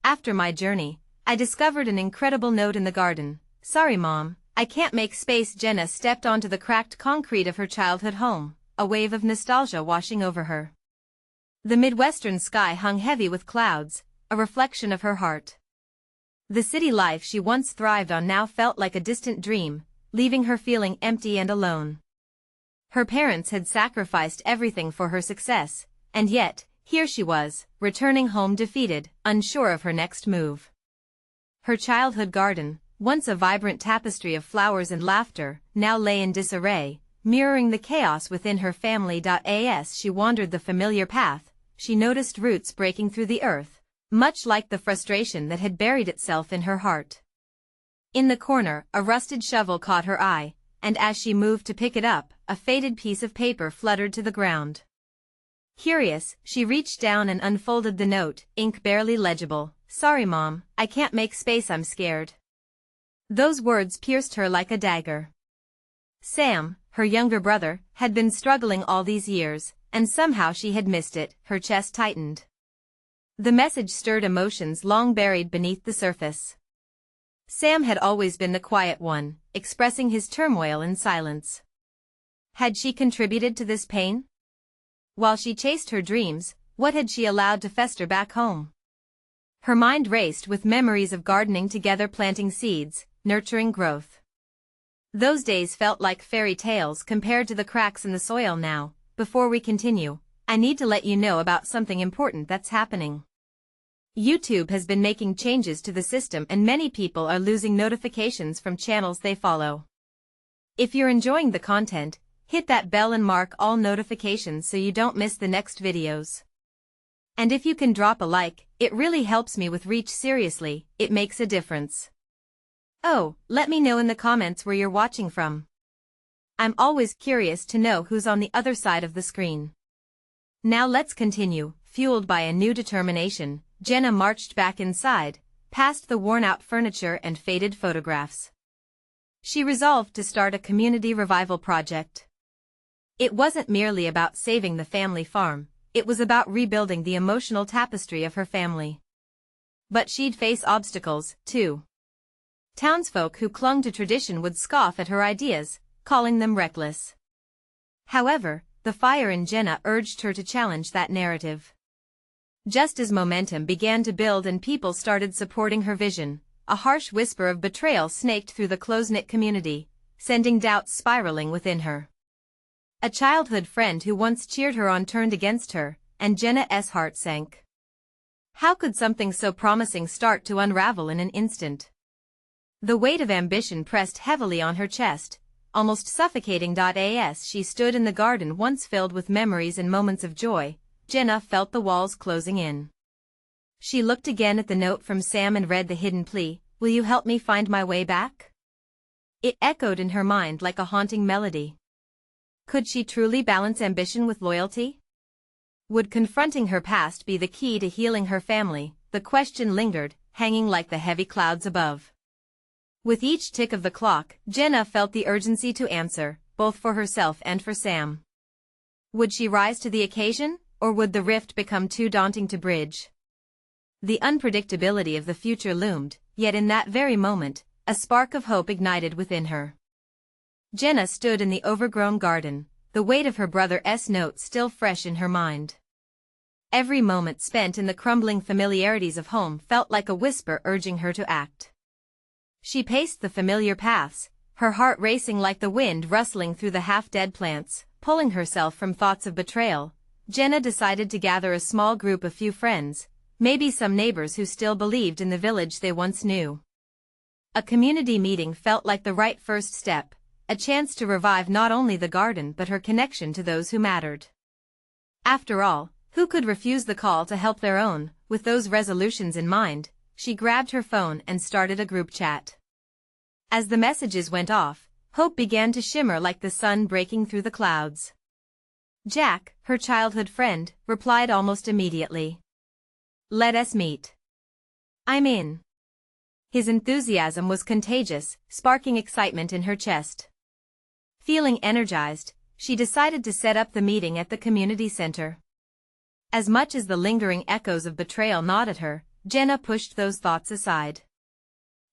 After my journey, I discovered an incredible note in the garden. Sorry Mom, I can't make space. Jenna stepped onto the cracked concrete of her childhood home, a wave of nostalgia washing over her. The Midwestern sky hung heavy with clouds, a reflection of her heart. The city life she once thrived on now felt like a distant dream, leaving her feeling empty and alone. Her parents had sacrificed everything for her success, and yet, here she was, returning home defeated, unsure of her next move. Her childhood garden, once a vibrant tapestry of flowers and laughter, now lay in disarray, mirroring the chaos within her family. As she wandered the familiar path, she noticed roots breaking through the earth, much like the frustration that had buried itself in her heart. In the corner, a rusted shovel caught her eye, and as she moved to pick it up, a faded piece of paper fluttered to the ground. Curious, she reached down and unfolded the note, ink barely legible. Sorry Mom, I can't make space, I'm scared. Those words pierced her like a dagger. Sam, her younger brother, had been struggling all these years, and somehow she had missed it. Her chest tightened. The message stirred emotions long buried beneath the surface. Sam had always been the quiet one, expressing his turmoil in silence. Had she contributed to this pain? While she chased her dreams, what had she allowed to fester back home? Her mind raced with memories of gardening together, planting seeds, nurturing growth. Those days felt like fairy tales compared to the cracks in the soil now. Before we continue, I need to let you know about something important that's happening. YouTube has been making changes to the system and many people are losing notifications from channels they follow. If you're enjoying the content, hit that bell and mark all notifications so you don't miss the next videos. And if you can drop a like, it really helps me with reach. Seriously, it makes a difference. Oh, let me know in the comments where you're watching from. I'm always curious to know who's on the other side of the screen. Now let's continue. Fueled by a new determination, Jenna marched back inside, past the worn-out furniture and faded photographs. She resolved to start a community revival project. It wasn't merely about saving the family farm, it was about rebuilding the emotional tapestry of her family. But she'd face obstacles, too. Townsfolk who clung to tradition would scoff at her ideas, calling them reckless. However, the fire in Jenna urged her to challenge that narrative. Just as momentum began to build and people started supporting her vision, a harsh whisper of betrayal snaked through the close-knit community, sending doubts spiraling within her. A childhood friend who once cheered her on turned against her, and Jenna's heart sank. How could something so promising start to unravel in an instant? The weight of ambition pressed heavily on her chest, almost suffocating. As she stood in the garden once filled with memories and moments of joy, Jenna felt the walls closing in. She looked again at the note from Sam and read the hidden plea, "Will you help me find my way back?" It echoed in her mind like a haunting melody. Could she truly balance ambition with loyalty? Would confronting her past be the key to healing her family? The question lingered, hanging like the heavy clouds above. With each tick of the clock, Jenna felt the urgency to answer, both for herself and for Sam. Would she rise to the occasion, or would the rift become too daunting to bridge? The unpredictability of the future loomed, yet in that very moment, a spark of hope ignited within her. Jenna stood in the overgrown garden, the weight of her brother's note still fresh in her mind. Every moment spent in the crumbling familiarities of home felt like a whisper urging her to act. She paced the familiar paths, her heart racing like the wind rustling through the half-dead plants. Pulling herself from thoughts of betrayal, Jenna decided to gather a small group of few friends, maybe some neighbors who still believed in the village they once knew. A community meeting felt like the right first step, a chance to revive not only the garden but her connection to those who mattered. After all, who could refuse the call to help their own? With those resolutions in mind, she grabbed her phone and started a group chat. As the messages went off, hope began to shimmer like the sun breaking through the clouds. Jack, her childhood friend, replied almost immediately. "Let us meet. I'm in." His enthusiasm was contagious, sparking excitement in her chest. Feeling energized, she decided to set up the meeting at the community center. As much as the lingering echoes of betrayal gnawed at her, Jenna pushed those thoughts aside.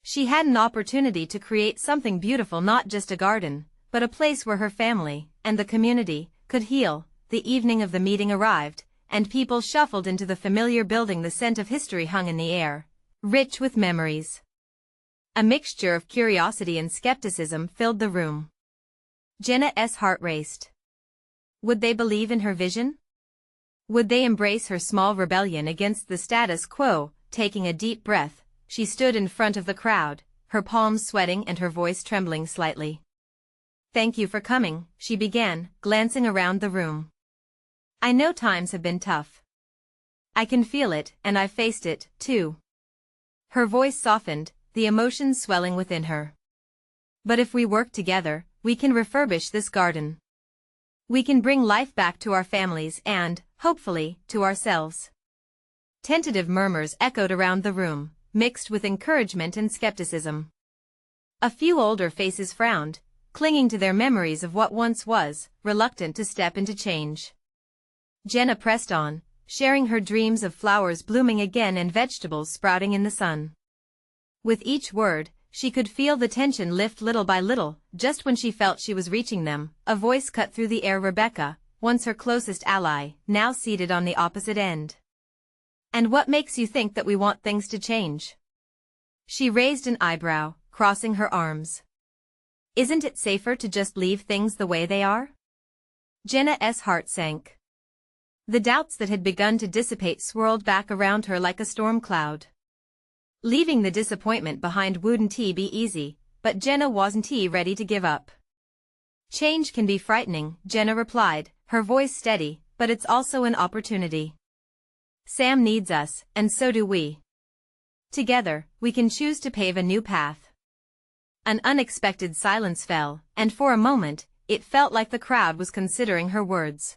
She had an opportunity to create something beautiful, not just a garden, but a place where her family, and the community, could heal. The evening of the meeting arrived, and people shuffled into the familiar building. The scent of history hung in the air, rich with memories. A mixture of curiosity and skepticism filled the room. Jenna's heart raced. Would they believe in her vision? Would they embrace her small rebellion against the status quo? Taking a deep breath, she stood in front of the crowd, her palms sweating and her voice trembling slightly. "Thank you for coming," she began, glancing around the room. "I know times have been tough. I can feel it, and I've faced it, too." Her voice softened, the emotions swelling within her. "But if we work together, we can refurbish this garden. We can bring life back to our families and, hopefully, to ourselves." Tentative murmurs echoed around the room, mixed with encouragement and skepticism. A few older faces frowned, clinging to their memories of what once was, reluctant to step into change. Jenna pressed on, sharing her dreams of flowers blooming again and vegetables sprouting in the sun. With each word, she could feel the tension lift little by little. Just when she felt she was reaching them, a voice cut through the air. Rebecca, once her closest ally, now seated on the opposite end. "And what makes you think that we want things to change?" She raised an eyebrow, crossing her arms. "Isn't it safer to just leave things the way they are?" Jenna's heart sank. The doubts that had begun to dissipate swirled back around her like a storm cloud. Leaving the disappointment behind wouldn't be easy, but Jenna wasn't ready to give up. "Change can be frightening," Jenna replied, her voice steady, "but it's also an opportunity. Sam needs us, and so do we. Together, we can choose to pave a new path." An unexpected silence fell, and for a moment, it felt like the crowd was considering her words.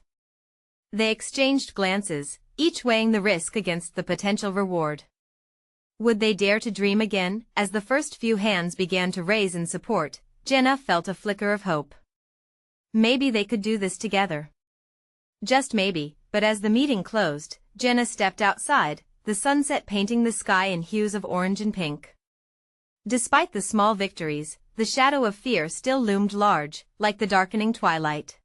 They exchanged glances, each weighing the risk against the potential reward. Would they dare to dream again? As the first few hands began to raise in support, Jenna felt a flicker of hope. Maybe they could do this together. Just maybe, but as the meeting closed, Jenna stepped outside, the sunset painting the sky in hues of orange and pink. Despite the small victories, the shadow of fear still loomed large, like the darkening twilight.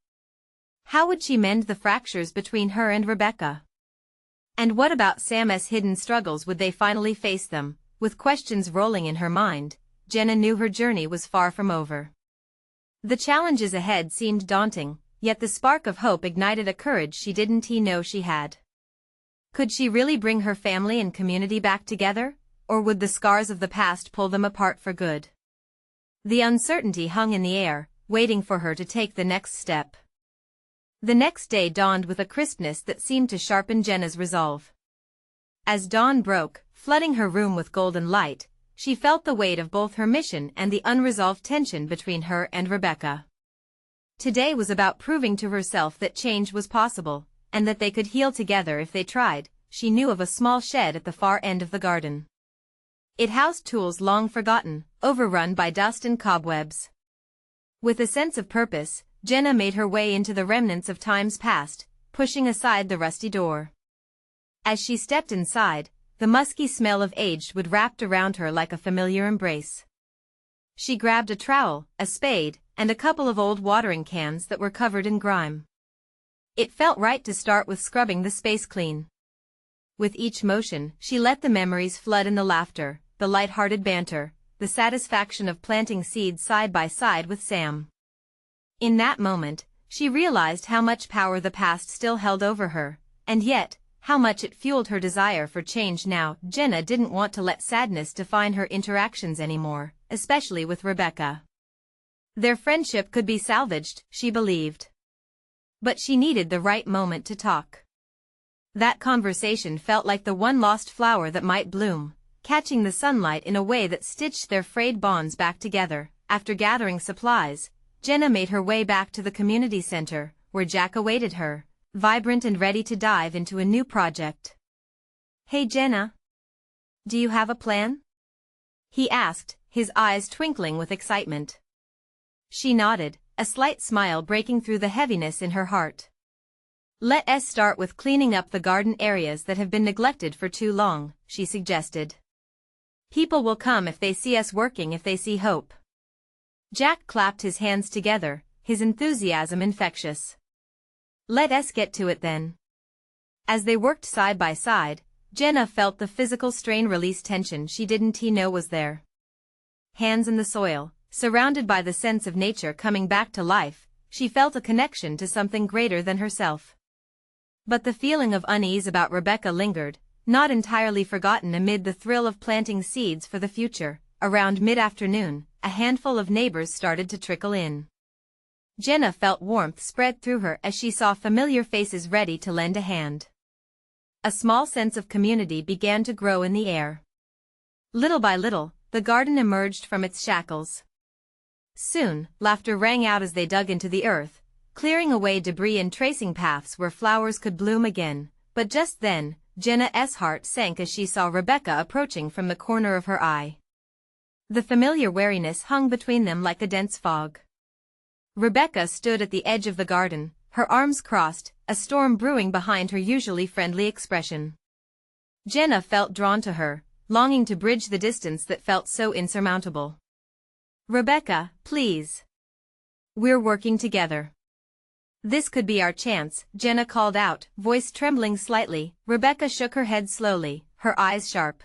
How would she mend the fractures between her and Rebecca? And what about Sam's hidden struggles? Would they finally face them? With questions rolling in her mind, Jenna knew her journey was far from over. The challenges ahead seemed daunting, yet the spark of hope ignited a courage she didn't know she had. Could she really bring her family and community back together, or would the scars of the past pull them apart for good? The uncertainty hung in the air, waiting for her to take the next step. The next day dawned with a crispness that seemed to sharpen Jenna's resolve. As dawn broke, flooding her room with golden light, she felt the weight of both her mission and the unresolved tension between her and Rebecca. Today was about proving to herself that change was possible, and that they could heal together if they tried. She knew of a small shed at the far end of the garden. It housed tools long forgotten, overrun by dust and cobwebs. With a sense of purpose, Jenna made her way into the remnants of times past, pushing aside the rusty door. As she stepped inside, the musky smell of aged wood wrapped around her like a familiar embrace. She grabbed a trowel, a spade, and a couple of old watering cans that were covered in grime. It felt right to start with scrubbing the space clean. With each motion, she let the memories flood in: the laughter, the light-hearted banter, the satisfaction of planting seeds side by side with Sam. In that moment, she realized how much power the past still held over her, and yet, how much it fueled her desire for change now. Jenna didn't want to let sadness define her interactions anymore, especially with Rebecca. Their friendship could be salvaged, she believed. But she needed the right moment to talk. That conversation felt like the one lost flower that might bloom, catching the sunlight in a way that stitched their frayed bonds back together. After gathering supplies, Jenna made her way back to the community center, where Jack awaited her, vibrant and ready to dive into a new project. "Hey Jenna. Do you have a plan?" he asked, his eyes twinkling with excitement. She nodded, a slight smile breaking through the heaviness in her heart. Let us start with cleaning up the garden areas that have been neglected for too long, she suggested. People will come if they see us working, if they see hope. Jack clapped his hands together, his enthusiasm infectious. Let us get to it then. As they worked side by side, Jenna felt the physical strain release tension she didn't know was there. Hands in the soil, surrounded by the sense of nature coming back to life, she felt a connection to something greater than herself. But the feeling of unease about Rebecca lingered, not entirely forgotten amid the thrill of planting seeds for the future. Around mid-afternoon, a handful of neighbors started to trickle in. Jenna felt warmth spread through her as she saw familiar faces ready to lend a hand. A small sense of community began to grow in the air. Little by little, the garden emerged from its shackles. Soon, laughter rang out as they dug into the earth, clearing away debris and tracing paths where flowers could bloom again. But just then, Jenna's heart sank as she saw Rebecca approaching from the corner of her eye. The familiar wariness hung between them like a dense fog. Rebecca stood at the edge of the garden, her arms crossed, a storm brewing behind her usually friendly expression. Jenna felt drawn to her, longing to bridge the distance that felt so insurmountable. Rebecca, please. We're working together. This could be our chance, Jenna called out, voice trembling slightly. Rebecca shook her head slowly, her eyes sharp.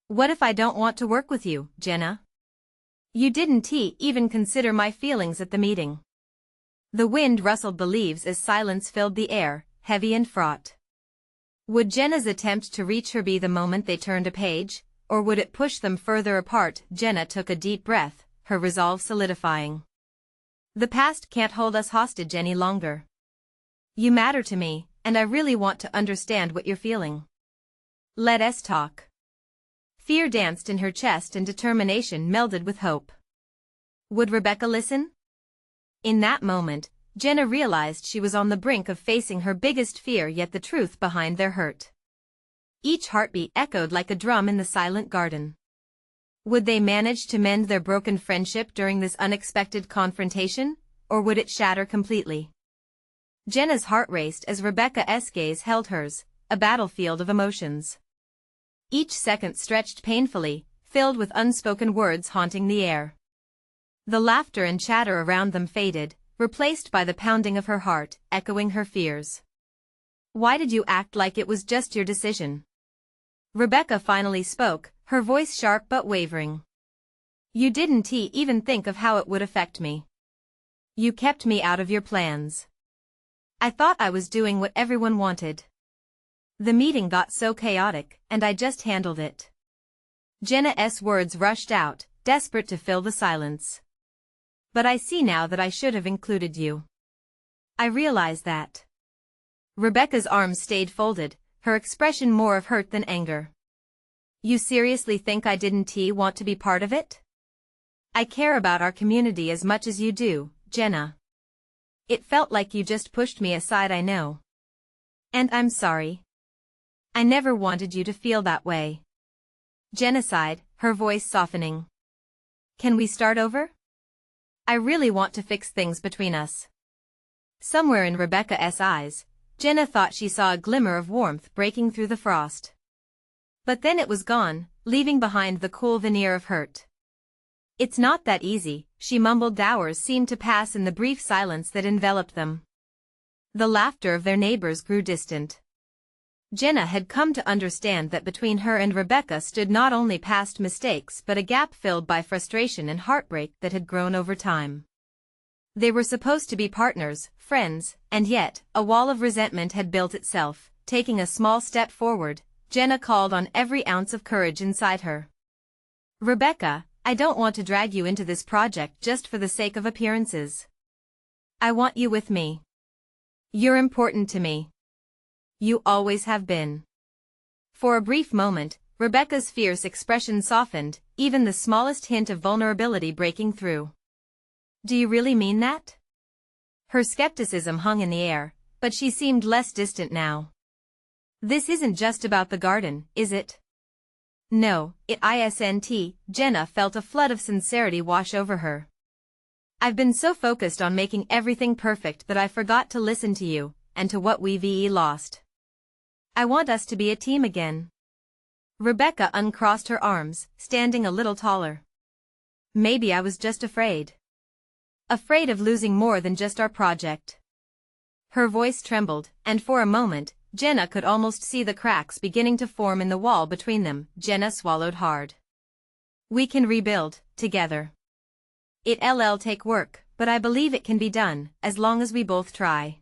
What if I don't want to work with you, Jenna? You didn't even consider my feelings at the meeting. The wind rustled the leaves as silence filled the air, heavy and fraught. Would Jenna's attempt to reach her be the moment they turned a page, or would it push them further apart? Jenna took a deep breath, her resolve solidifying. The past can't hold us hostage any longer. You matter to me, and I really want to understand what you're feeling. Let us talk. Fear danced in her chest and determination melded with hope. Would Rebecca listen? In that moment, Jenna realized she was on the brink of facing her biggest fear, yet the truth behind their hurt. Each heartbeat echoed like a drum in the silent garden. Would they manage to mend their broken friendship during this unexpected confrontation, or would it shatter completely? Jenna's heart raced as Rebecca's gaze held hers, a battlefield of emotions. Each second stretched painfully, filled with unspoken words haunting the air. The laughter and chatter around them faded, replaced by the pounding of her heart, echoing her fears. Why did you act like it was just your decision? Rebecca finally spoke, her voice sharp but wavering. You didn't even think of how it would affect me. You kept me out of your plans. I thought I was doing what everyone wanted. The meeting got so chaotic, and I just handled it. Jenna's words rushed out, desperate to fill the silence. But I see now that I should have included you. I realize that. Rebecca's arms stayed folded, her expression more of hurt than anger. You seriously think I didn't want to be part of it? I care about our community as much as you do, Jenna. It felt like you just pushed me aside, I know. And I'm sorry. I never wanted you to feel that way. Jenna sighed, her voice softening. Can we start over? I really want to fix things between us. Somewhere in Rebecca's eyes, Jenna thought she saw a glimmer of warmth breaking through the frost. But then it was gone, leaving behind the cool veneer of hurt. It's not that easy, she mumbled. Hours seemed to pass in the brief silence that enveloped them. The laughter of their neighbors grew distant. Jenna had come to understand that between her and Rebecca stood not only past mistakes but a gap filled by frustration and heartbreak that had grown over time. They were supposed to be partners, friends, and yet, a wall of resentment had built itself. Taking a small step forward, Jenna called on every ounce of courage inside her. Rebecca, I don't want to drag you into this project just for the sake of appearances. I want you with me. You're important to me. You always have been. For a brief moment, Rebecca's fierce expression softened, even the smallest hint of vulnerability breaking through. Do you really mean that? Her skepticism hung in the air, but she seemed less distant now. This isn't just about the garden, is it? No, it isn't. Jenna felt a flood of sincerity wash over her. I've been so focused on making everything perfect that I forgot to listen to you, and to what we've lost. I want us to be a team again. Rebecca uncrossed her arms, standing a little taller. Maybe I was just afraid. Afraid of losing more than just our project. Her voice trembled, and for a moment, Jenna could almost see the cracks beginning to form in the wall between them. Jenna swallowed hard. We can rebuild, together. It'll take work, but I believe it can be done, as long as we both try.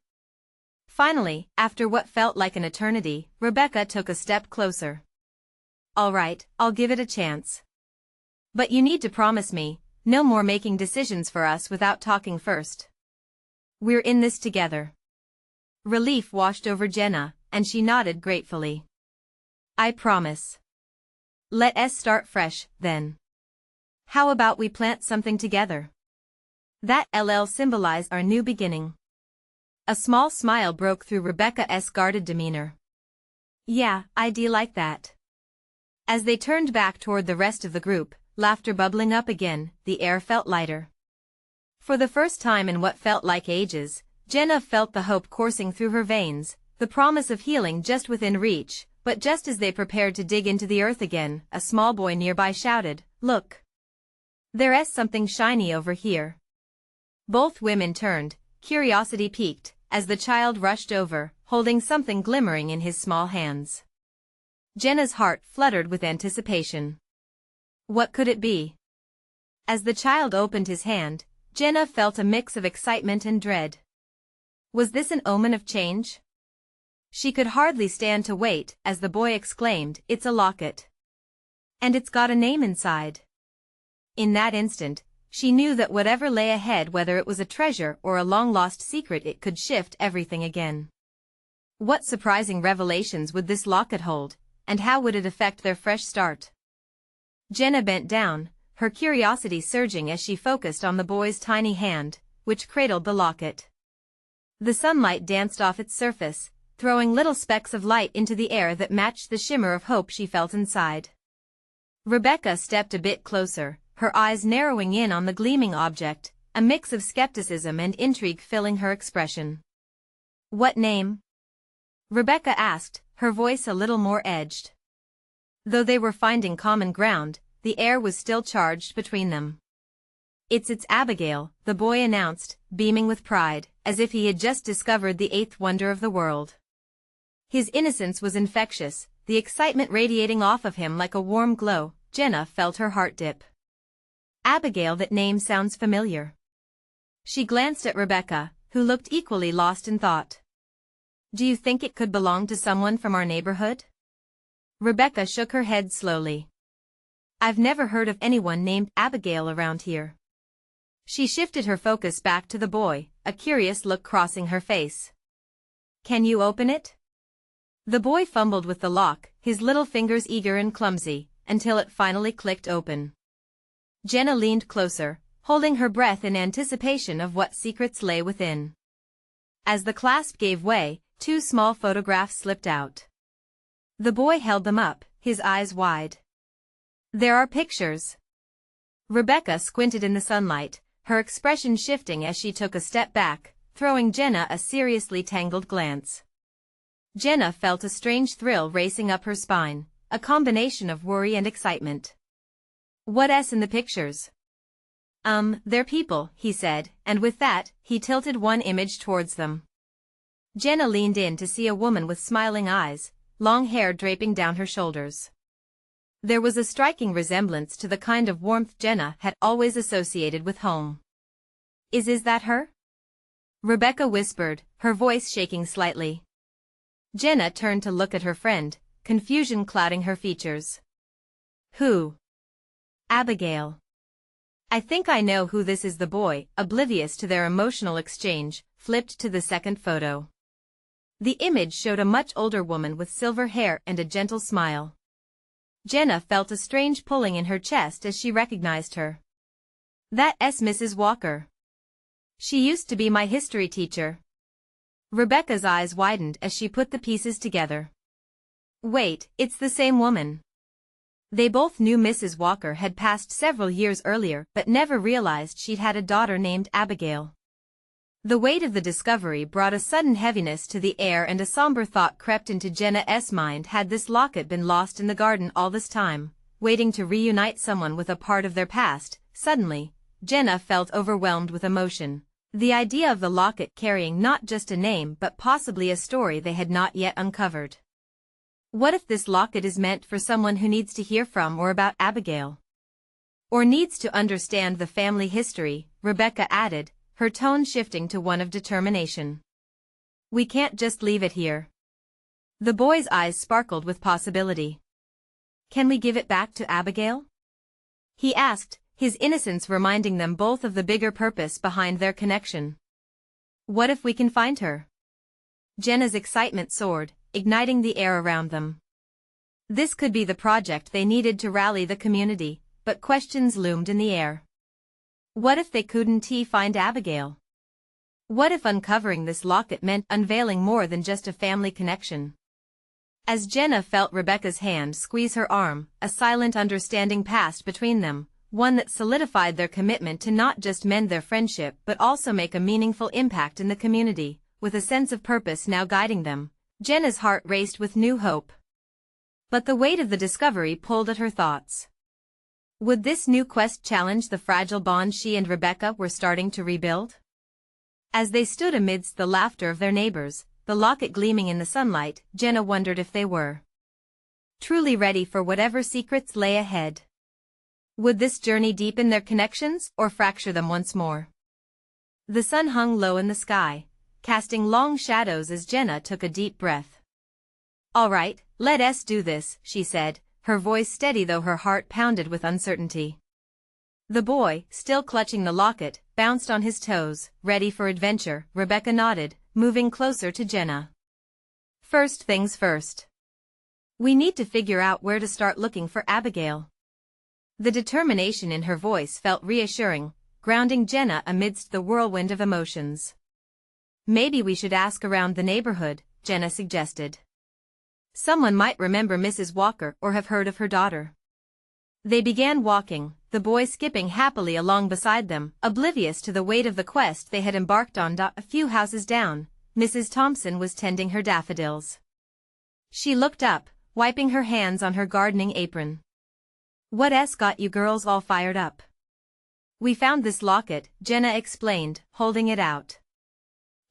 Finally, after what felt like an eternity, Rebecca took a step closer. All right, I'll give it a chance. But you need to promise me, no more making decisions for us without talking first. We're in this together. Relief washed over Jenna, and she nodded gratefully. I promise. Let us start fresh, then. How about we plant something together? That'll symbolize our new beginning. A small smile broke through Rebecca's guarded demeanor. Yeah, I'd like that. As they turned back toward the rest of the group, laughter bubbling up again, the air felt lighter. For the first time in what felt like ages, Jenna felt the hope coursing through her veins, the promise of healing just within reach, but just as they prepared to dig into the earth again, a small boy nearby shouted, "Look! There's something shiny over here." Both women turned, curiosity piqued, as the child rushed over, holding something glimmering in his small hands. Jenna's heart fluttered with anticipation. What could it be? As the child opened his hand, Jenna felt a mix of excitement and dread. Was this an omen of change? She could hardly stand to wait as the boy exclaimed, "It's a locket. And it's got a name inside." In that instant, she knew that whatever lay ahead, whether it was a treasure or a long-lost secret, it could shift everything again. What surprising revelations would this locket hold, and how would it affect their fresh start? Jenna bent down, her curiosity surging as she focused on the boy's tiny hand, which cradled the locket. The sunlight danced off its surface, throwing little specks of light into the air that matched the shimmer of hope she felt inside. Rebecca stepped a bit closer, her eyes narrowing in on the gleaming object, a mix of skepticism and intrigue filling her expression. "What name?" Rebecca asked, her voice a little more edged. Though they were finding common ground, the air was still charged between them. It's Abigail," the boy announced, beaming with pride, as if he had just discovered the eighth wonder of the world. His innocence was infectious, the excitement radiating off of him like a warm glow. Jenna felt her heart dip. Abigail, that name sounds familiar. She glanced at Rebecca, who looked equally lost in thought. Do you think it could belong to someone from our neighborhood? Rebecca shook her head slowly. I've never heard of anyone named Abigail around here. She shifted her focus back to the boy, a curious look crossing her face. Can you open it? The boy fumbled with the lock, his little fingers eager and clumsy, until it finally clicked open. Jenna leaned closer, holding her breath in anticipation of what secrets lay within. As the clasp gave way, 2 small photographs slipped out. The boy held them up, his eyes wide. There are pictures. Rebecca squinted in the sunlight, her expression shifting as she took a step back, throwing Jenna a seriously tangled glance. Jenna felt a strange thrill racing up her spine, a combination of worry and excitement. What's in the pictures? They're people, he said, and with that, he tilted one image towards them. Jenna leaned in to see a woman with smiling eyes, long hair draping down her shoulders. There was a striking resemblance to the kind of warmth Jenna had always associated with home. Is that her? Rebecca whispered, her voice shaking slightly. Jenna turned to look at her friend, confusion clouding her features. Who? Abigail. I think I know who this is. The boy, oblivious to their emotional exchange, flipped to the second photo. The image showed a much older woman with silver hair and a gentle smile. Jenna felt a strange pulling in her chest as she recognized her. That's Mrs. Walker. She used to be my history teacher. Rebecca's eyes widened as she put the pieces together. Wait, it's the same woman. They both knew Mrs. Walker had passed several years earlier but never realized she'd had a daughter named Abigail. The weight of the discovery brought a sudden heaviness to the air, and a somber thought crept into Jenna's mind. Had this locket been lost in the garden all this time, waiting to reunite someone with a part of their past? Suddenly, Jenna felt overwhelmed with emotion. The idea of the locket carrying not just a name but possibly a story they had not yet uncovered. What if this locket is meant for someone who needs to hear from or about Abigail? Or needs to understand the family history, Rebecca added, her tone shifting to one of determination. We can't just leave it here. The boy's eyes sparkled with possibility. Can we give it back to Abigail? He asked, his innocence reminding them both of the bigger purpose behind their connection. What if we can find her? Jenna's excitement soared, igniting the air around them. This could be the project they needed to rally the community, but questions loomed in the air. What if they couldn't find Abigail? What if uncovering this locket meant unveiling more than just a family connection? As Jenna felt Rebecca's hand squeeze her arm, a silent understanding passed between them, one that solidified their commitment to not just mend their friendship but also make a meaningful impact in the community. With a sense of purpose now guiding them, Jenna's heart raced with new hope. But the weight of the discovery pulled at her thoughts. Would this new quest challenge the fragile bond she and Rebecca were starting to rebuild? As they stood amidst the laughter of their neighbors, the locket gleaming in the sunlight, Jenna wondered if they were truly ready for whatever secrets lay ahead. Would this journey deepen their connections or fracture them once more? The sun hung low in the sky, casting long shadows as Jenna took a deep breath. All right, let us do this, she said, her voice steady though her heart pounded with uncertainty. The boy, still clutching the locket, bounced on his toes, ready for adventure. Rebecca nodded, moving closer to Jenna. First things first. We need to figure out where to start looking for Abigail. The determination in her voice felt reassuring, grounding Jenna amidst the whirlwind of emotions. Maybe we should ask around the neighborhood, Jenna suggested. Someone might remember Mrs. Walker or have heard of her daughter. They began walking, the boy skipping happily along beside them, oblivious to the weight of the quest they had embarked on. A few houses down, Mrs. Thompson was tending her daffodils. She looked up, wiping her hands on her gardening apron. What's got you girls all fired up? We found this locket, Jenna explained, holding it out.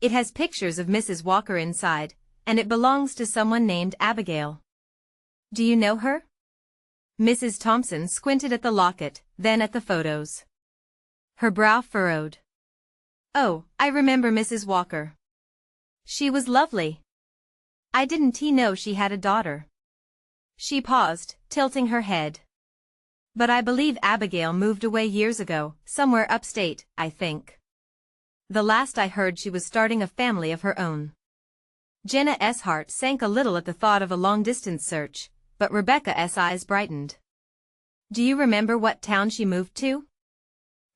It has pictures of Mrs. Walker inside, and it belongs to someone named Abigail. Do you know her? Mrs. Thompson squinted at the locket, then at the photos. Her brow furrowed. Oh, I remember Mrs. Walker. She was lovely. I didn't know she had a daughter. She paused, tilting her head. But I believe Abigail moved away years ago, somewhere upstate, I think. The last I heard she was starting a family of her own. Jenna's heart sank a little at the thought of a long-distance search, but Rebecca's eyes brightened. Do you remember what town she moved to?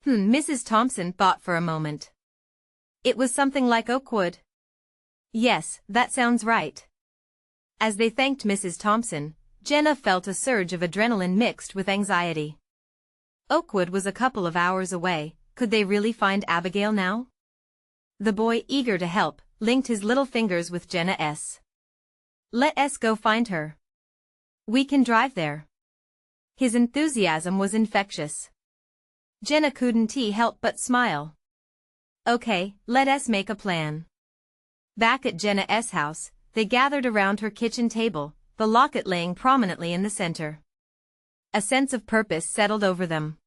Mrs. Thompson thought for a moment. It was something like Oakwood. Yes, that sounds right. As they thanked Mrs. Thompson, Jenna felt a surge of adrenaline mixed with anxiety. Oakwood was a couple of hours away. Could they really find Abigail now? The boy, eager to help, linked his little fingers with Jenna's. Let us go find her. We can drive there. His enthusiasm was infectious. Jenna couldn't help but smile. Okay, let us make a plan. Back at Jenna's house, they gathered around her kitchen table, the locket laying prominently in the center. A sense of purpose settled over them.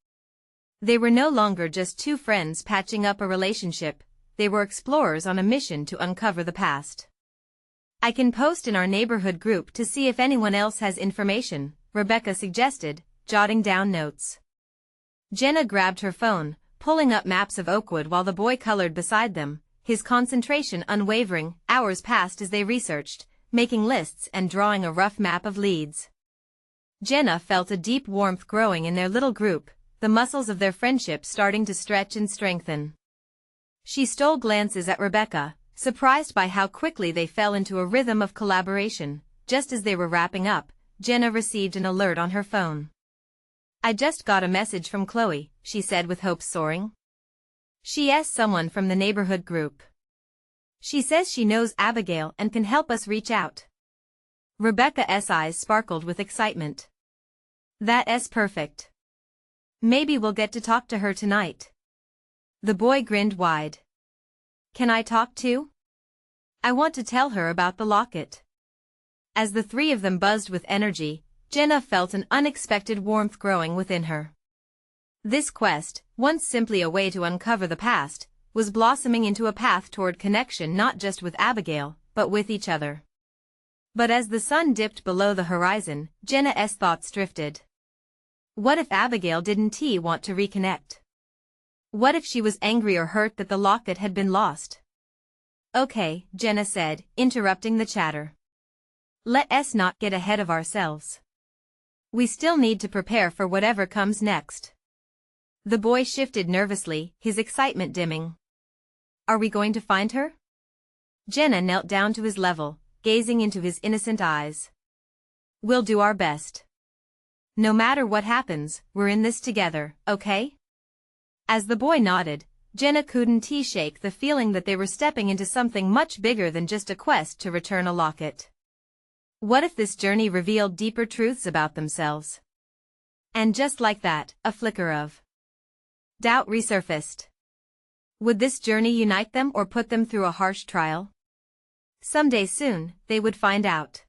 They were no longer just two friends patching up a relationship, they were explorers on a mission to uncover the past. I can post in our neighborhood group to see if anyone else has information, Rebecca suggested, jotting down notes. Jenna grabbed her phone, pulling up maps of Oakwood while the boy colored beside them, his concentration unwavering. Hours passed as they researched, making lists and drawing a rough map of leads. Jenna felt a deep warmth growing in their little group, the muscles of their friendship starting to stretch and strengthen. She stole glances at Rebecca, surprised by how quickly they fell into a rhythm of collaboration. Just as they were wrapping up, Jenna received an alert on her phone. I just got a message from Chloe, she said with hopes soaring. She asked someone from the neighborhood group. She says she knows Abigail and can help us reach out. Rebecca's eyes sparkled with excitement. That's perfect. Maybe we'll get to talk to her tonight. The boy grinned wide. Can I talk too? I want to tell her about the locket. As the three of them buzzed with energy, Jenna felt an unexpected warmth growing within her. This quest, once simply a way to uncover the past, was blossoming into a path toward connection not just with Abigail, but with each other. But as the sun dipped below the horizon, Jenna's thoughts drifted. What if Abigail didn't want to reconnect? What if she was angry or hurt that the locket had been lost? Okay, Jenna said, interrupting the chatter. Let's not get ahead of ourselves. We still need to prepare for whatever comes next. The boy shifted nervously, his excitement dimming. Are we going to find her? Jenna knelt down to his level, gazing into his innocent eyes. We'll do our best. No matter what happens, we're in this together, okay? As the boy nodded, Jenna couldn't shake the feeling that they were stepping into something much bigger than just a quest to return a locket. What if this journey revealed deeper truths about themselves? And just like that, a flicker of doubt resurfaced. Would this journey unite them or put them through a harsh trial? Someday soon, they would find out.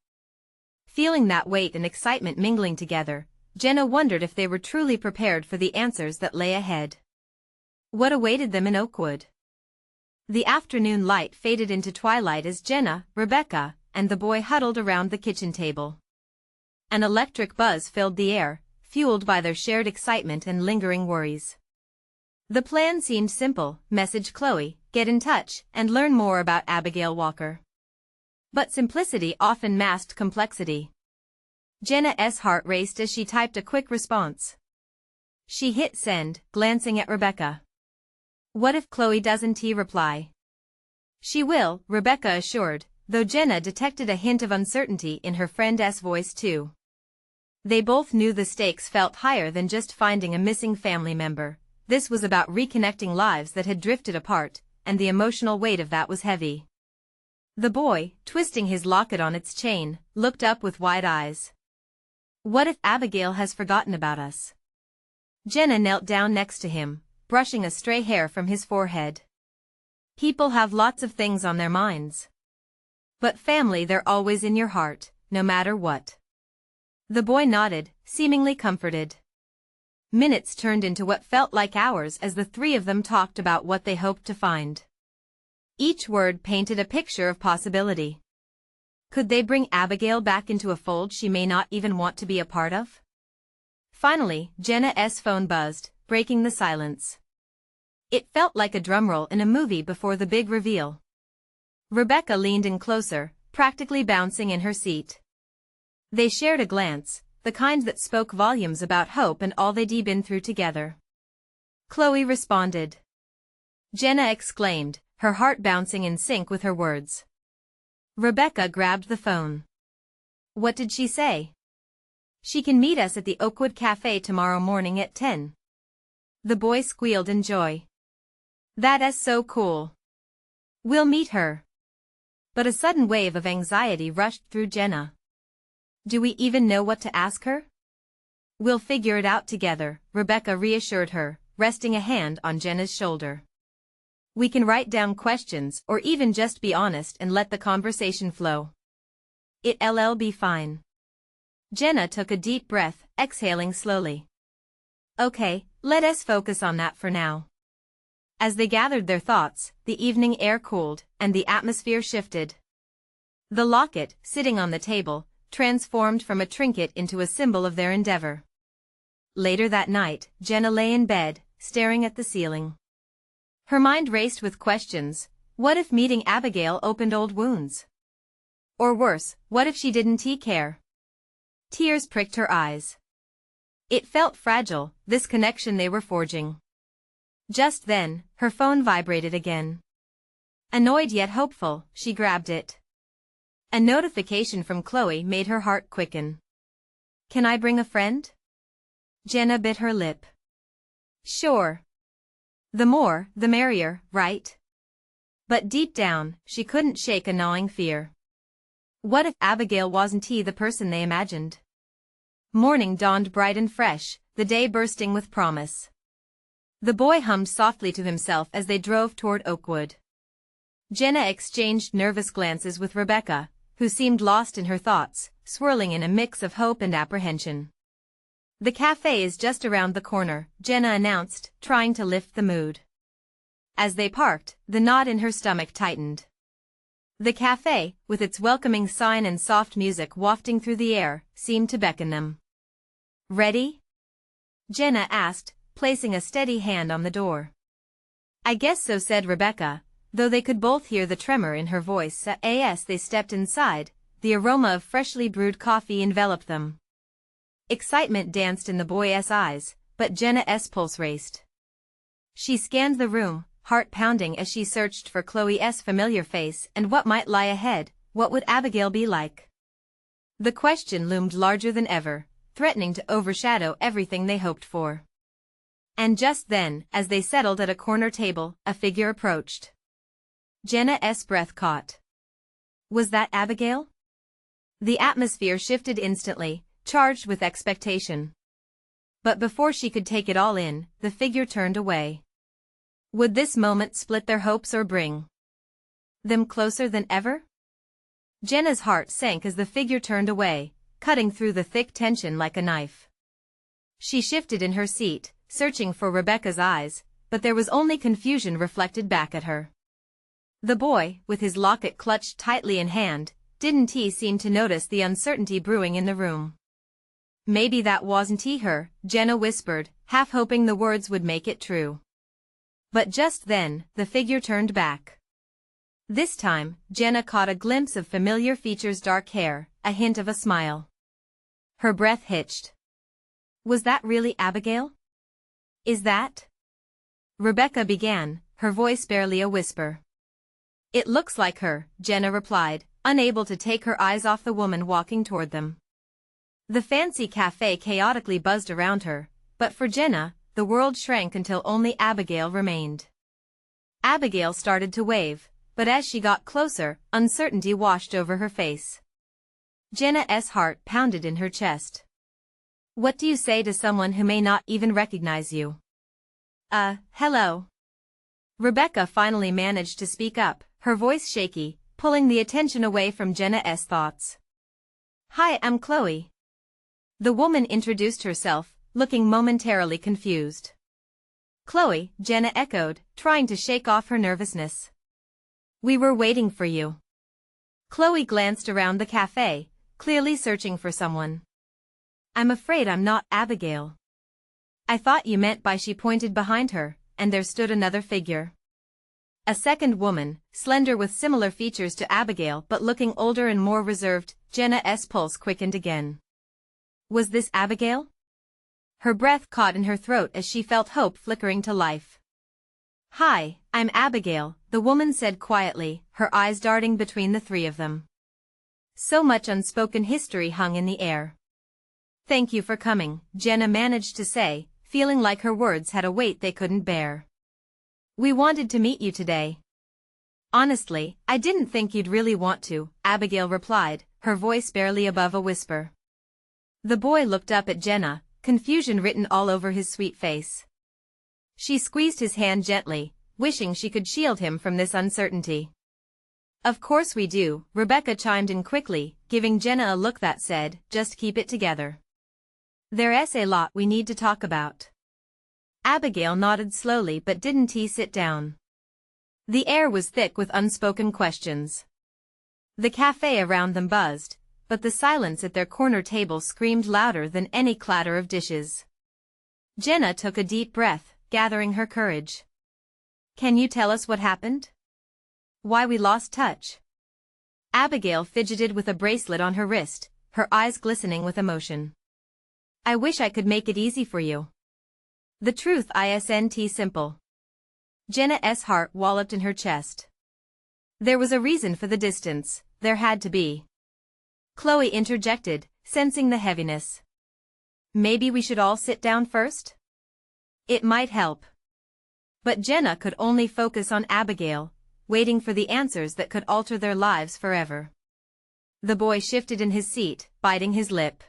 Feeling that weight and excitement mingling together, Jenna wondered if they were truly prepared for the answers that lay ahead. What awaited them in Oakwood? The afternoon light faded into twilight as Jenna, Rebecca, and the boy huddled around the kitchen table. An electric buzz filled the air, fueled by their shared excitement and lingering worries. The plan seemed simple: message Chloe, get in touch, and learn more about Abigail Walker. But simplicity often masked complexity. Jenna's heart raced as she typed a quick response. She hit send, glancing at Rebecca. What if Chloe doesn't reply? She will, Rebecca assured, though Jenna detected a hint of uncertainty in her friend's voice too. They both knew the stakes felt higher than just finding a missing family member. This was about reconnecting lives that had drifted apart, and the emotional weight of that was heavy. The boy, twisting his locket on its chain, looked up with wide eyes. What if Abigail has forgotten about us? Jenna knelt down next to him, brushing a stray hair from his forehead. People have lots of things on their minds. But family, they're always in your heart, no matter what. The boy nodded, seemingly comforted. Minutes turned into what felt like hours as the three of them talked about what they hoped to find. Each word painted a picture of possibility. Could they bring Abigail back into a fold she may not even want to be a part of? Finally, Jenna's phone buzzed, breaking the silence. It felt like a drumroll in a movie before the big reveal. Rebecca leaned in closer, practically bouncing in her seat. They shared a glance, the kind that spoke volumes about hope and all they'd been through together. Chloe responded. Jenna exclaimed, her heart bouncing in sync with her words. Rebecca grabbed the phone. What did she say? She can meet us at the Oakwood Cafe tomorrow morning at 10. The boy squealed in joy. That's so cool. We'll meet her. But a sudden wave of anxiety rushed through Jenna. Do we even know what to ask her? We'll figure it out together, Rebecca reassured her, resting a hand on Jenna's shoulder. We can write down questions or even just be honest and let the conversation flow. It'll be fine. Jenna took a deep breath, exhaling slowly. Okay, let us focus on that for now. As they gathered their thoughts, the evening air cooled, and the atmosphere shifted. The locket, sitting on the table, transformed from a trinket into a symbol of their endeavor. Later that night, Jenna lay in bed, staring at the ceiling. Her mind raced with questions. What if meeting Abigail opened old wounds? Or worse, what if she didn't care? Tears pricked her eyes. It felt fragile, this connection they were forging. Just then, her phone vibrated again. Annoyed yet hopeful, she grabbed it. A notification from Chloe made her heart quicken. Can I bring a friend? Jenna bit her lip. Sure. The more, the merrier, right? But deep down, she couldn't shake a gnawing fear. What if Abigail wasn't the person they imagined? Morning dawned bright and fresh, the day bursting with promise. The boy hummed softly to himself as they drove toward Oakwood. Jenna exchanged nervous glances with Rebecca, who seemed lost in her thoughts, swirling in a mix of hope and apprehension. The cafe is just around the corner, Jenna announced, trying to lift the mood. As they parked, the knot in her stomach tightened. The cafe, with its welcoming sign and soft music wafting through the air, seemed to beckon them. Ready? Jenna asked, placing a steady hand on the door. I guess so, said Rebecca, though they could both hear the tremor in her voice. As they stepped inside, the aroma of freshly brewed coffee enveloped them. Excitement danced in the boy's eyes, but Jenna's pulse raced. She scanned the room, heart pounding as she searched for Chloe's familiar face and what might lie ahead. What would Abigail be like? The question loomed larger than ever, threatening to overshadow everything they hoped for. And just then, as they settled at a corner table, a figure approached. Jenna's breath caught. Was that Abigail? The atmosphere shifted instantly, charged with expectation. But before she could take it all in, the figure turned away. Would this moment split their hopes or bring them closer than ever? Jenna's heart sank as the figure turned away, cutting through the thick tension like a knife. She shifted in her seat, searching for Rebecca's eyes, but there was only confusion reflected back at her. The boy, with his locket clutched tightly in hand, didn't seem to notice the uncertainty brewing in the room. Maybe that wasn't her, Jenna whispered, half hoping the words would make it true. But just then, the figure turned back. This time, Jenna caught a glimpse of familiar features: dark hair, a hint of a smile. Her breath hitched. Was that really Abigail? Is that? Rebecca began, her voice barely a whisper. It looks like her, Jenna replied, unable to take her eyes off the woman walking toward them. The fancy cafe chaotically buzzed around her, but for Jenna, the world shrank until only Abigail remained. Abigail started to wave, but as she got closer, uncertainty washed over her face. Jenna's heart pounded in her chest. What do you say to someone who may not even recognize you? Hello. Rebecca finally managed to speak up, her voice shaky, pulling the attention away from Jenna's thoughts. Hi, I'm Chloe. The woman introduced herself, looking momentarily confused. Chloe, Jenna echoed, trying to shake off her nervousness. We were waiting for you. Chloe glanced around the cafe, clearly searching for someone. I'm afraid I'm not Abigail. I thought you meant by. She pointed behind her, and there stood another figure. A second woman, slender with similar features to Abigail but looking older and more reserved. Jenna's pulse quickened again. Was this Abigail? Her breath caught in her throat as she felt hope flickering to life. Hi, I'm Abigail, the woman said quietly, her eyes darting between the three of them. So much unspoken history hung in the air. Thank you for coming, Jenna managed to say, feeling like her words had a weight they couldn't bear. We wanted to meet you today. Honestly, I didn't think you'd really want to, Abigail replied, her voice barely above a whisper. The boy looked up at Jenna, confusion written all over his sweet face. She squeezed his hand gently, wishing she could shield him from this uncertainty. Of course we do, Rebecca chimed in quickly, giving Jenna a look that said, just keep it together. There's a lot we need to talk about. Abigail nodded slowly but didn't sit down. The air was thick with unspoken questions. The cafe around them buzzed, but the silence at their corner table screamed louder than any clatter of dishes. Jenna took a deep breath, gathering her courage. Can you tell us what happened? Why we lost touch? Abigail fidgeted with a bracelet on her wrist, her eyes glistening with emotion. I wish I could make it easy for you. The truth isn't simple. Jenna's heart walloped in her chest. There was a reason for the distance, there had to be. Chloe interjected, sensing the heaviness. Maybe we should all sit down first? It might help. But Jenna could only focus on Abigail, waiting for the answers that could alter their lives forever. The boy shifted in his seat, biting his lip.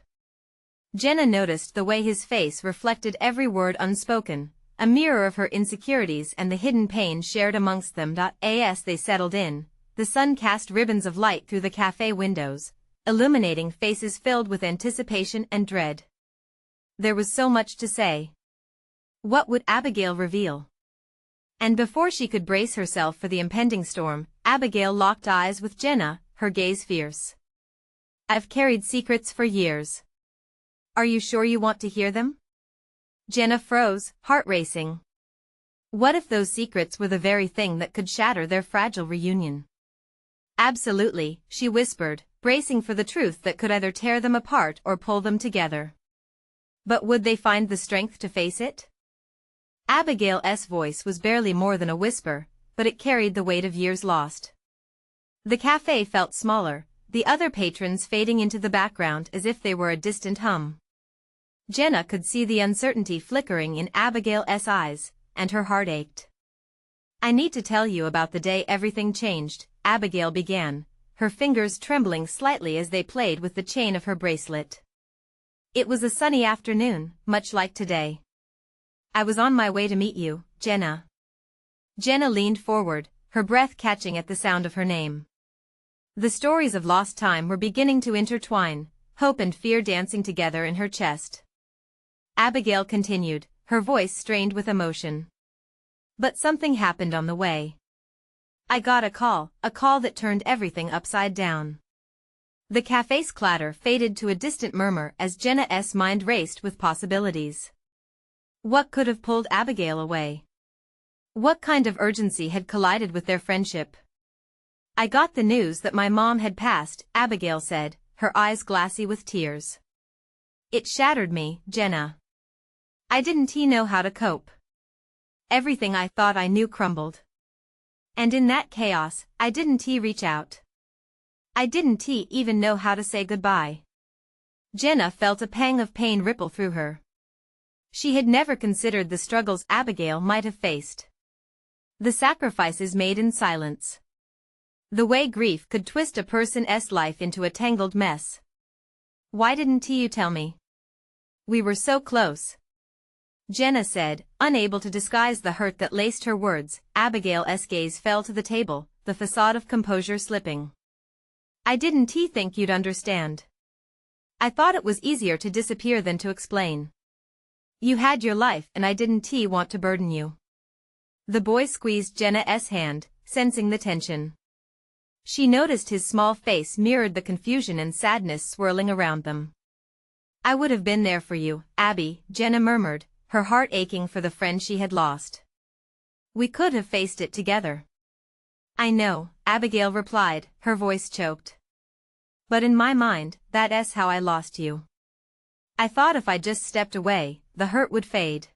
Jenna noticed the way his face reflected every word unspoken, a mirror of her insecurities and the hidden pain shared amongst them. As they settled in, the sun cast ribbons of light through the cafe windows, illuminating faces filled with anticipation and dread. There was so much to say. What would Abigail reveal? And before she could brace herself for the impending storm, Abigail locked eyes with Jenna, her gaze fierce. I've carried secrets for years. Are you sure you want to hear them? Jenna froze, heart racing. What if those secrets were the very thing that could shatter their fragile reunion? Absolutely, she whispered, bracing for the truth that could either tear them apart or pull them together. But would they find the strength to face it? Abigail's voice was barely more than a whisper, but it carried the weight of years lost. The cafe felt smaller, the other patrons fading into the background as if they were a distant hum. Jenna could see the uncertainty flickering in Abigail's eyes, and her heart ached. I need to tell you about the day everything changed, Abigail began, her fingers trembling slightly as they played with the chain of her bracelet. It was a sunny afternoon, much like today. I was on my way to meet you, Jenna. Jenna leaned forward, her breath catching at the sound of her name. The stories of lost time were beginning to intertwine, hope and fear dancing together in her chest. Abigail continued, her voice strained with emotion. But something happened on the way. I got a call that turned everything upside down. The cafe's clatter faded to a distant murmur as Jenna's mind raced with possibilities. What could have pulled Abigail away? What kind of urgency had collided with their friendship? I got the news that my mom had passed, Abigail said, her eyes glassy with tears. It shattered me, Jenna. I didn't know how to cope. Everything I thought I knew crumbled. And in that chaos, I didn't reach out. I didn't even know how to say goodbye. Jenna felt a pang of pain ripple through her. She had never considered the struggles Abigail might have faced. The sacrifices made in silence. The way grief could twist a person's life into a tangled mess. Why didn't you tell me? We were so close. Jenna said, unable to disguise the hurt that laced her words. Abigail's gaze fell to the table, the facade of composure slipping. I didn't think you'd understand. I thought it was easier to disappear than to explain. You had your life and I didn't want to burden you. The boy squeezed Jenna's hand, sensing the tension. She noticed his small face mirrored the confusion and sadness swirling around them. I would have been there for you, Abby, Jenna murmured, her heart aching for the friend she had lost. We could have faced it together. I know, Abigail replied, her voice choked. But in my mind, that's how I lost you. I thought if I just stepped away, the hurt would fade.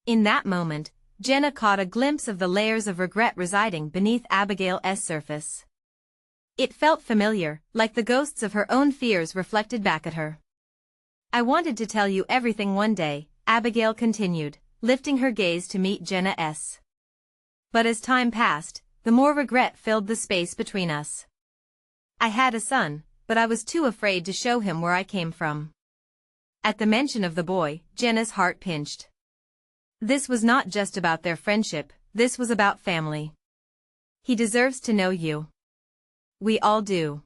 In that moment, Jenna caught a glimpse of the layers of regret residing beneath Abigail's surface. It felt familiar, like the ghosts of her own fears reflected back at her. I wanted to tell you everything one day, Abigail continued, lifting her gaze to meet Jenna's. But as time passed, the more regret filled the space between us. I had a son, but I was too afraid to show him where I came from. At the mention of the boy, Jenna's heart pinched. This was not just about their friendship, this was about family. He deserves to know you. We all do.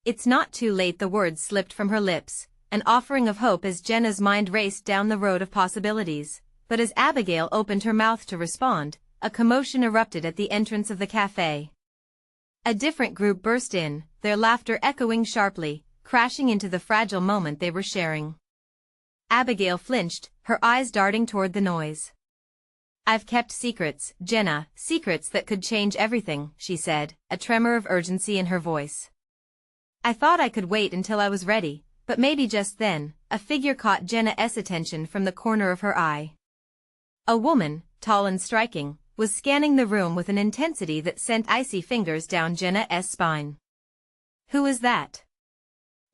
It's not too late, the words slipped from her lips, an offering of hope as Jenna's mind raced down the road of possibilities, but as Abigail opened her mouth to respond, a commotion erupted at the entrance of the cafe. A different group burst in, their laughter echoing sharply, crashing into the fragile moment they were sharing. Abigail flinched, her eyes darting toward the noise. I've kept secrets, Jenna, secrets that could change everything, she said, a tremor of urgency in her voice. I thought I could wait until I was ready, but maybe just then, a figure caught Jenna's attention from the corner of her eye. A woman, tall and striking, was scanning the room with an intensity that sent icy fingers down Jenna's spine. Who is that?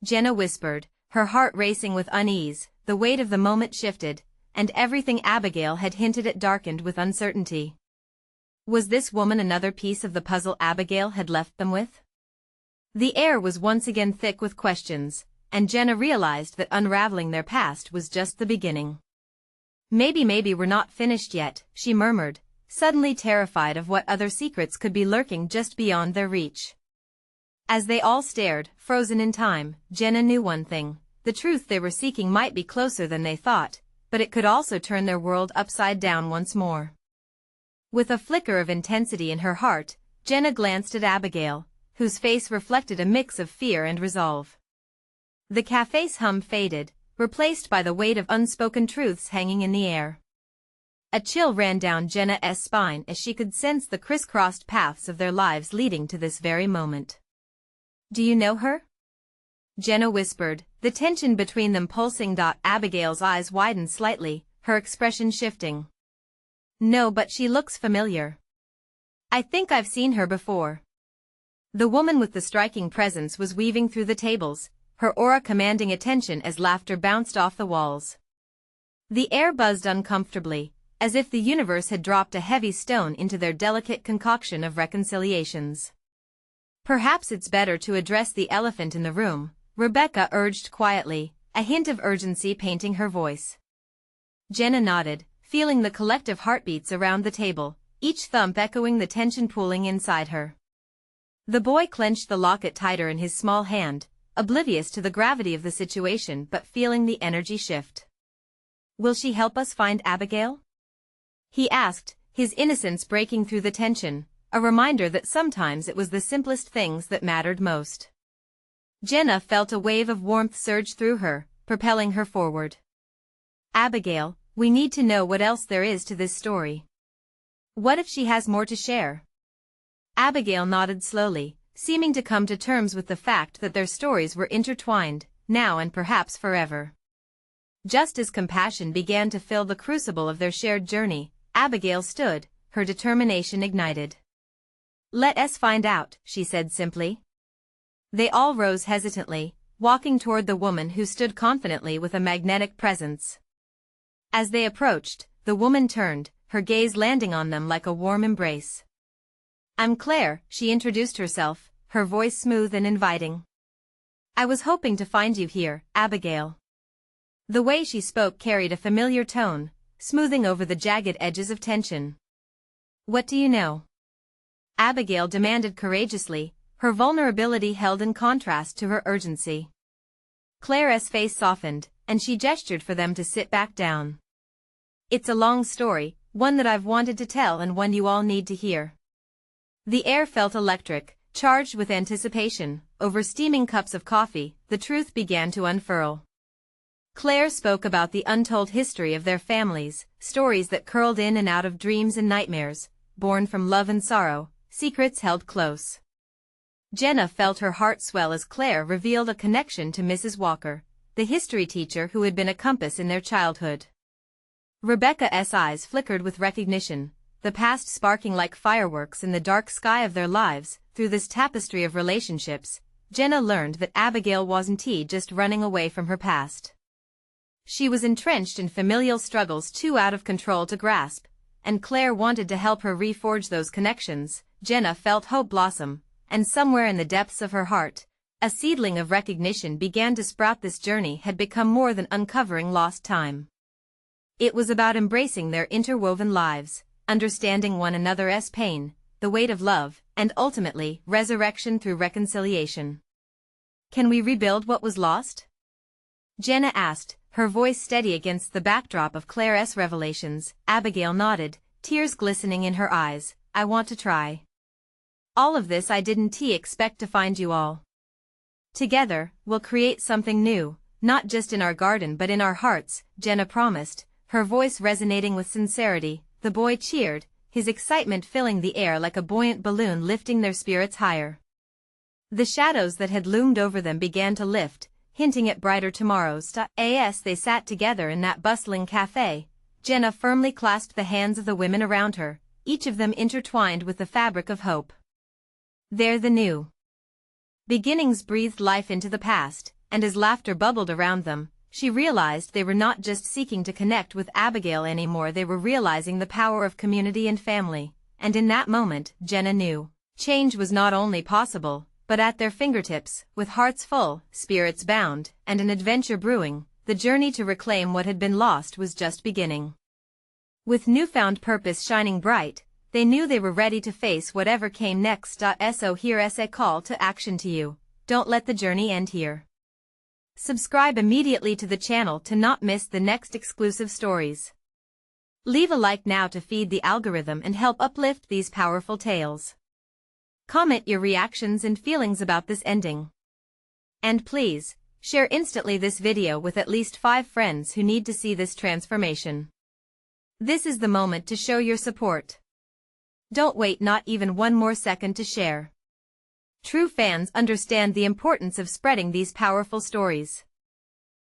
Jenna whispered, her heart racing with unease. The weight of the moment shifted, and everything Abigail had hinted at darkened with uncertainty. Was this woman another piece of the puzzle Abigail had left them with? The air was once again thick with questions, and Jenna realized that unraveling their past was just the beginning. Maybe we're not finished yet, she murmured, suddenly terrified of what other secrets could be lurking just beyond their reach. As they all stared, frozen in time, Jenna knew one thing: the truth they were seeking might be closer than they thought, but it could also turn their world upside down once more. With a flicker of intensity in her heart, Jenna glanced at Abigail, whose face reflected a mix of fear and resolve. The cafe's hum faded, replaced by the weight of unspoken truths hanging in the air. A chill ran down Jenna's spine as she could sense the crisscrossed paths of their lives leading to this very moment. "Do you know her?" Jenna whispered, the tension between them pulsing. Abigail's eyes widened slightly, her expression shifting. "No, but she looks familiar. I think I've seen her before." The woman with the striking presence was weaving through the tables, her aura commanding attention as laughter bounced off the walls. The air buzzed uncomfortably, as if the universe had dropped a heavy stone into their delicate concoction of reconciliations. "Perhaps it's better to address the elephant in the room," Rebecca urged quietly, a hint of urgency painting her voice. Jenna nodded, feeling the collective heartbeats around the table, each thump echoing the tension pooling inside her. The boy clenched the locket tighter in his small hand, oblivious to the gravity of the situation but feeling the energy shift. "Will she help us find Abigail?" he asked, his innocence breaking through the tension, a reminder that sometimes it was the simplest things that mattered most. Jenna felt a wave of warmth surge through her, propelling her forward. "Abigail, we need to know what else there is to this story. What if she has more to share?" Abigail nodded slowly, seeming to come to terms with the fact that their stories were intertwined, now and perhaps forever. Just as compassion began to fill the crucible of their shared journey, Abigail stood, her determination ignited. "Let us find out," she said simply. They all rose hesitantly, walking toward the woman who stood confidently with a magnetic presence. As they approached, the woman turned, her gaze landing on them like a warm embrace. "I'm Claire," she introduced herself, her voice smooth and inviting. "I was hoping to find you here, Abigail." The way she spoke carried a familiar tone, smoothing over the jagged edges of tension. "What do you know?" Abigail demanded courageously, her vulnerability held in contrast to her urgency. Claire's face softened, and she gestured for them to sit back down. "It's a long story, one that I've wanted to tell and one you all need to hear." The air felt electric, charged with anticipation. Over steaming cups of coffee, the truth began to unfurl. Claire spoke about the untold history of their families, stories that curled in and out of dreams and nightmares, born from love and sorrow, secrets held close. Jenna felt her heart swell as Claire revealed a connection to Mrs. Walker, the history teacher who had been a compass in their childhood. Rebecca's eyes flickered with recognition, the past sparking like fireworks in the dark sky of their lives. Through this tapestry of relationships, Jenna learned that Abigail wasn't just running away from her past. She was entrenched in familial struggles too out of control to grasp, and Claire wanted to help her reforge those connections. Jenna felt hope blossom, and somewhere in the depths of her heart, a seedling of recognition began to sprout. This journey had become more than uncovering lost time. It was about embracing their interwoven lives, understanding one another's pain, the weight of love, and ultimately, resurrection through reconciliation. "Can we rebuild what was lost?" Jenna asked, her voice steady against the backdrop of Claire's revelations. Abigail nodded, tears glistening in her eyes. "I want to try. All of this I didn't expect to find you all. Together, we'll create something new, not just in our garden but in our hearts," Jenna promised, her voice resonating with sincerity. The boy cheered, his excitement filling the air like a buoyant balloon lifting their spirits higher. The shadows that had loomed over them began to lift, hinting at brighter tomorrows. As they sat together in that bustling cafe, Jenna firmly clasped the hands of the women around her, each of them intertwined with the fabric of hope. There the new beginnings breathed life into the past, and as laughter bubbled around them, she realized they were not just seeking to connect with Abigail anymore, they were realizing the power of community and family, and in that moment, Jenna knew. Change was not only possible, but at their fingertips, with hearts full, spirits bound, and an adventure brewing, the journey to reclaim what had been lost was just beginning. With newfound purpose shining bright, they knew they were ready to face whatever came next. So here's a call to action to you. Don't let the journey end here. Subscribe immediately to the channel to not miss the next exclusive stories. Leave a like now to feed the algorithm and help uplift these powerful tales. Comment your reactions and feelings about this ending. And please, share instantly this video with at least 5 friends who need to see this transformation. This is the moment to show your support. Don't wait not even one more second to share. True fans understand the importance of spreading these powerful stories.